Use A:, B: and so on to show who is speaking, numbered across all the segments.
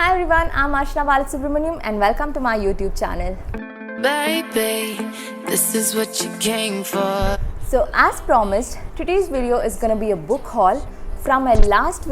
A: Hi everyone, I'm Ashna Balasubramaniam and welcome to my YouTube channel.
B: Baby, this is what you came for.
A: So as promised, today's video is going to be a book haul from my last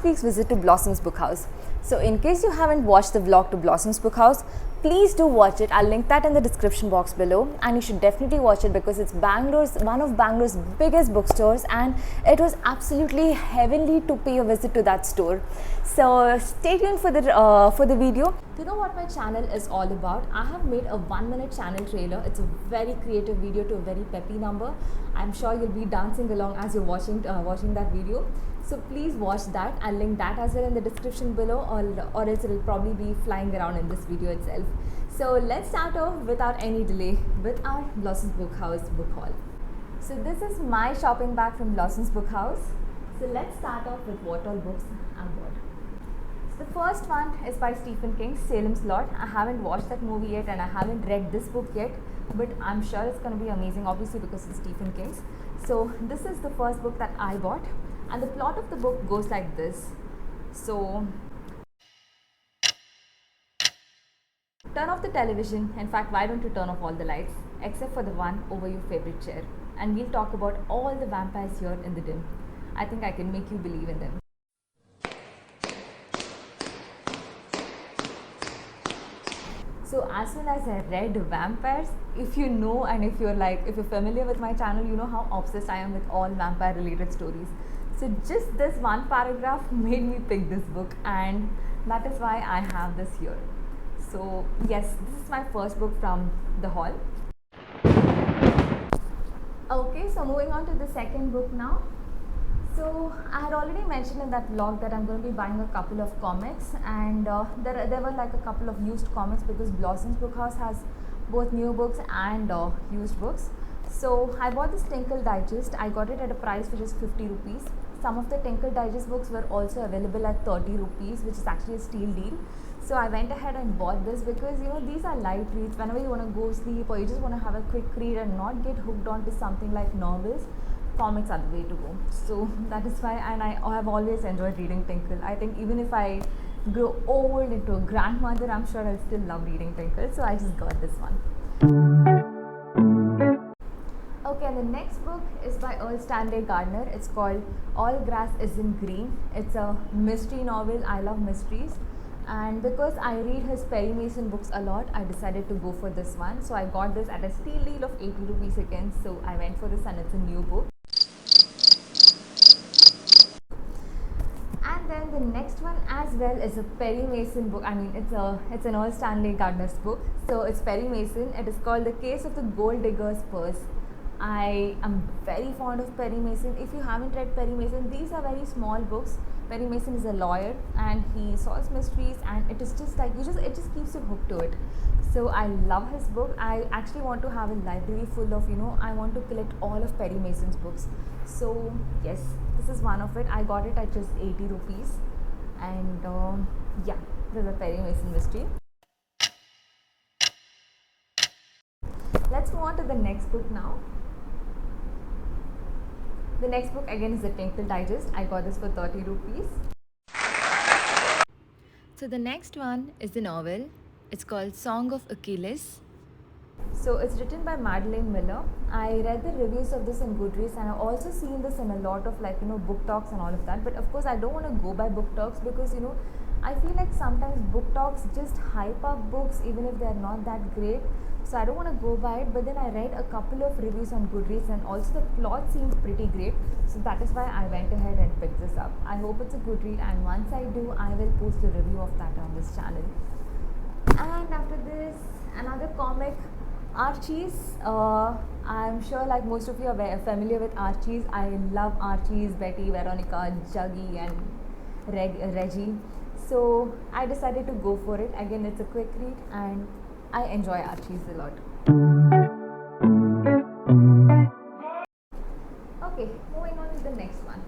A: week's visit to Blossom's Book House. So in case you haven't watched the vlog to Blossom's Book House, please do watch it. I'll link that in the description box below, and you should definitely watch it because it's one of Bangalore's biggest bookstores, and it was absolutely heavenly to pay a visit to that store. So stay tuned for the video. To know what my channel is all about, I have made a 1-minute channel trailer. It's a very creative video to a very peppy number. I'm sure you'll be dancing along as you're watching that video. So please watch that. I'll link that as well in the description below, or else it'll probably be flying around in this video itself. So let's start off without any delay with our Blossom's Book House book haul. So this is my shopping bag from Blossom's Book House. So let's start off with what all books I bought. The first one is by Stephen King's Salem's Lot. I haven't watched that movie yet and I haven't read this book yet, but I'm sure it's going to be amazing, obviously because it's Stephen King's. So this is the first book that I bought, and the plot of the book goes like this. So turn off the television. In fact, why don't you turn off all the lights except for the one over your favorite chair, and we'll talk about all the vampires here in the dim. I think I can make you believe in them. So as soon as I read vampires, if you know, and if you're familiar with my channel, you know how obsessed I am with all vampire related stories. So just this one paragraph made me pick this book, and that is why I have this here. So yes, this is my first book from the haul. Okay, so moving on to the second book now. So I had already mentioned in that vlog that I'm going to be buying a couple of comics, and there were like a couple of used comics because Blossom's Book House has both new books and used books. So I bought this Tinkle Digest. I got it at a price which is 50 rupees. Some of the Tinkle Digest books were also available at 30 rupees, which is actually a steal deal. So I went ahead and bought this because these are light reads. Whenever you want to go sleep or you just want to have a quick read and not get hooked onto something like novels, comics are the way to go. So that is why, and I have always enjoyed reading Tinkle. I think even if I grow old into a grandmother, I'm sure I'll still love reading Tinkle. So I just got this one. Okay, and the next book is by Earl Stanley Gardner. It's called All Grass Isn't Green. It's a mystery novel. I love mysteries. And because I read his Perry Mason books a lot, I decided to go for this one. So I got this at a steal deal of 80 rupees again. So I went for this, and it's a new book. And then the next one as well is a Perry Mason book. I mean, it's an Earl Stanley Gardner's book. So it's Perry Mason. It is called The Case of the Gold Digger's Purse. I am very fond of Perry Mason. If you haven't read Perry Mason, these are very small books. Perry Mason is a lawyer and he solves mysteries, and it is just like it just keeps you hooked to it. So I love his book. I actually want to have a library full of, I want to collect all of Perry Mason's books. So yes, this is one of it. I got it at just 80 rupees, and yeah, this is a Perry Mason mystery. Let's move on to the next book now. The next book again is the Tinkle Digest. I got this for 30 rupees. So the next one is the novel. It's called Song of Achilles. So it's written by Madeline Miller. I read the reviews of this in Goodreads, and I've also seen this in a lot of book talks and all of that. But of course I don't want to go by book talks because I feel like sometimes book talks just hype up books even if they're not that great. So I don't want to go by it, but then I read a couple of reviews on Goodreads, and also the plot seemed pretty great. So that is why I went ahead and picked this up. I hope it's a good read, and once I do, I will post a review of that on this channel. And after this, another comic, Archie's. I'm sure like most of you are familiar with Archie's. I love Archie's, Betty, Veronica, Juggy, and Reggie. So I decided to go for it. Again, it's a quick read, and I enjoy Archie's a lot. Okay, moving on to the next one.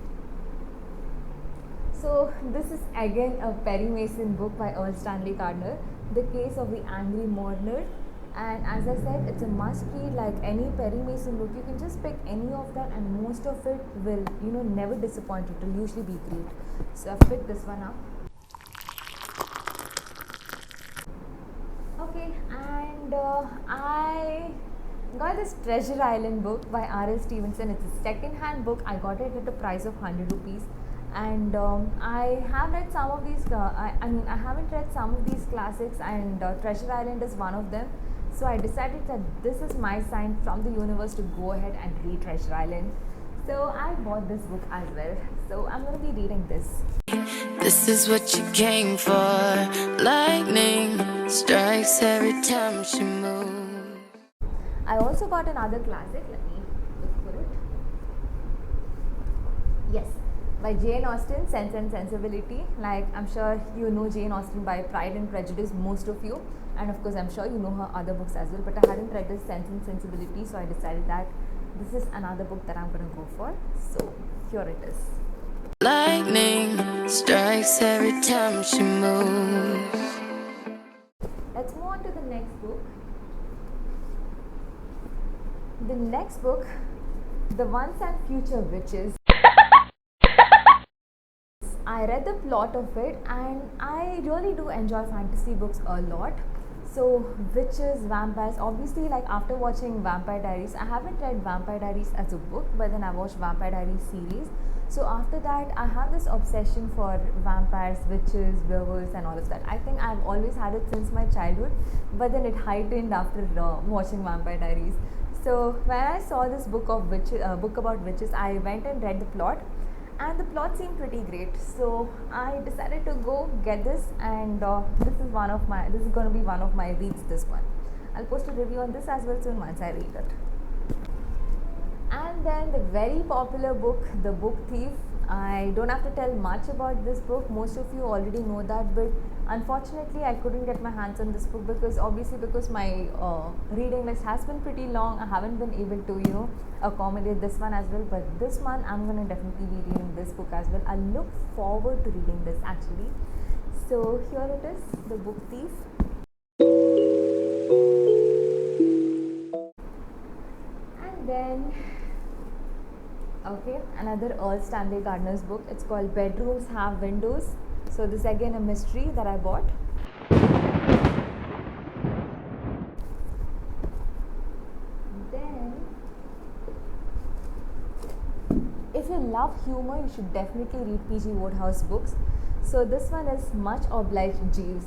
A: So this is again a Perry Mason book by Earl Stanley Gardner, The Case of the Angry Mourner. And as I said, it's a must read. Like any Perry Mason book, you can just pick any of that, and most of it will never disappoint you. It will usually be great. So I've picked this one up. and I got this Treasure Island book by R.L. Stevenson. It's a second-hand book. I got it at the price of 100 rupees. And I have read some of these. I haven't read some of these classics, and Treasure Island is one of them. So I decided that this is my sign from the universe to go ahead and read Treasure Island. So I bought this book as well. So I'm going to be reading this.
B: This is what you came for. Lightning strikes every time she moves.
A: I also got another classic. Let me look for it. Yes, by Jane Austen, Sense and Sensibility. Like, I'm sure you know Jane Austen by Pride and Prejudice, most of you. And of course, I'm sure you know her other books as well. But I hadn't read this Sense and Sensibility, so I decided that this is another book that I'm going to go for. So here it is.
B: Lightning strikes every time she moves.
A: Let's move on to the next book. The next book, The Once and Future Witches. I read the plot of it, and I really do enjoy fantasy books a lot. So witches, vampires, obviously, like after watching Vampire Diaries, I haven't read Vampire Diaries as a book, but then I watched Vampire Diaries series. So after that, I have this obsession for vampires, witches, werewolves and all of that. I think I've always had it since my childhood, but then it heightened after watching Vampire Diaries. So when I saw this book about witches, I went and read the plot, and the plot seemed pretty great. So I decided to go get this, and this is going to be one of my reads this month. I'll post a review on this as well soon once I read it. And then the very popular book, The Book Thief. I don't have to tell much about this book. Most of you already know that, but unfortunately I couldn't get my hands on this book because my reading list has been pretty long. I haven't been able to accommodate this one as well, but this month I'm going to definitely be reading this book as well. I look forward to reading this actually. So here it is, The Book Thief. And then another Earl Stanley Gardner's book. It's called Bedrooms Have Windows. So this is again a mystery that I bought. Then, if you love humor, you should definitely read P.G. Wodehouse books. So this one is Much Obliged, Jeeves.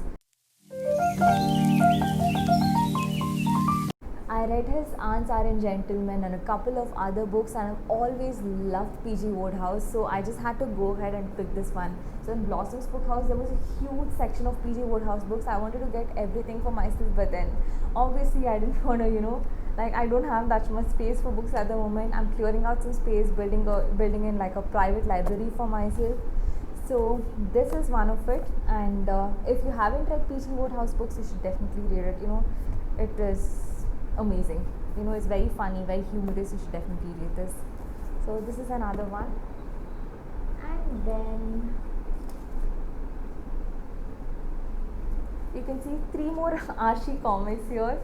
A: I read his Aunts Are in Gentlemen and a couple of other books, and I've always loved P.G. Wodehouse, so I just had to go ahead and pick this one. So in Blossom's Book House, there was a huge section of P.G. Wodehouse books. I wanted to get everything for myself, but then obviously I didn't want to, I don't have that much space for books at the moment. I'm clearing out some space, building in like a private library for myself. So this is one of it, and if you haven't read P.G. Wodehouse books, you should definitely read it. It is amazing. It's very funny, very humorous. You should definitely read this. So this is another one. And then you can see 3 more Archie comics here.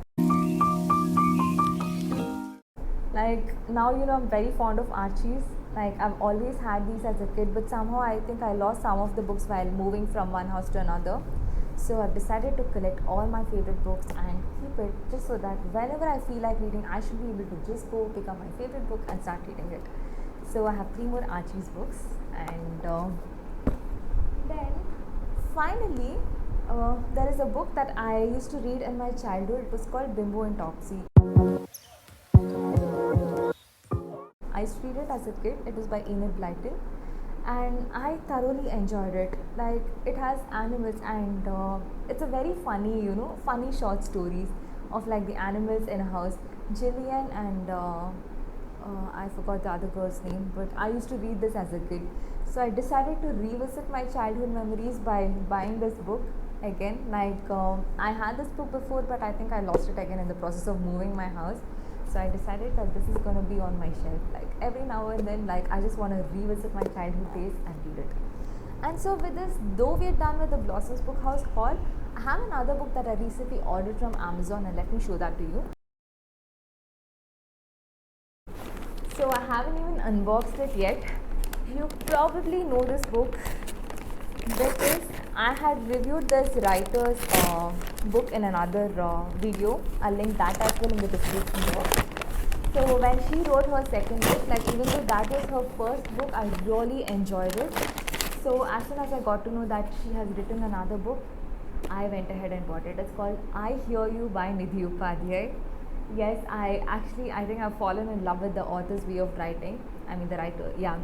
A: Like now, I'm very fond of Archies. Like I've always had these as a kid, but somehow I think I lost some of the books while moving from one house to another. So I've decided to collect all my favorite books and keep it just so that whenever I feel like reading, I should be able to just go pick up my favorite book and start reading it. So I have 3 more Archie's books, and then finally there is a book that I used to read in my childhood. It was called Bimbo and Topsy. I used to read it as a kid. It was by Enid Blyton, and I thoroughly enjoyed it. Like, it has animals, and it's a very funny, funny short stories of like the animals in a house. Jillian and I forgot the other girl's name, but I used to read this as a kid. So I decided to revisit my childhood memories by buying this book again. Like I had this book before, but I think I lost it again in the process of moving my house. So I decided that this is going to be on my shelf. Like every now and then, like I just want to revisit my childhood days and read it. And so with this, though we are done with the Blossoms Book House haul, I have another book that I recently ordered from Amazon, and let me show that to you. So I haven't even unboxed it yet. You probably know this book. This is I had reviewed this writer's book in another video. I'll link that as well in the description box. So when she wrote her second book, like even though that was her first book, I really enjoyed it. So as soon as I got to know that she has written another book, I went ahead and bought it. It's called I Hear You by Nidhi Upadhyay. Yes, I think I've fallen in love with the author's way of writing. I mean the writer, yeah.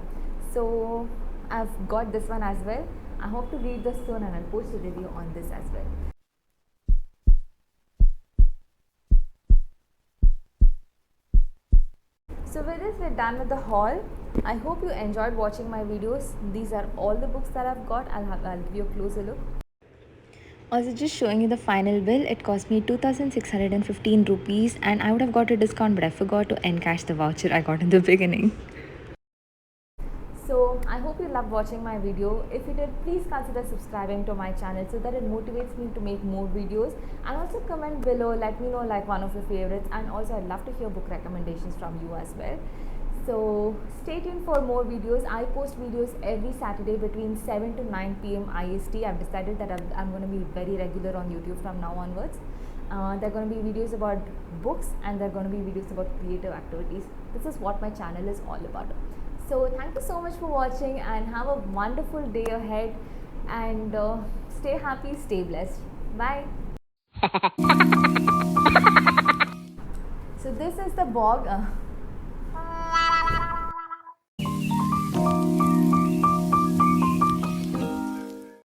A: So I've got this one as well. I hope to read this soon and I'll post a review on this as well. So with this, we're done with the haul. I hope you enjoyed watching my videos. These are all the books that I've got. I'll give you a closer look. Also, just showing you the final bill. It cost me 2,615 rupees, and I would have got a discount, but I forgot to encash the voucher I got in the beginning. So I hope you loved watching my video. If you did, please consider subscribing to my channel so that it motivates me to make more videos. And also comment below, let me know like one of your favorites, and also I'd love to hear book recommendations from you as well. So stay tuned for more videos. I post videos every Saturday between 7 to 9 p.m. IST. I've decided that I'm going to be very regular on YouTube from now onwards. There are going to be videos about books, and there are going to be videos about creative activities. This is what my channel is all about. So thank you so much for watching, and have a wonderful day ahead, and stay happy, stay blessed. Bye. So this is the bog.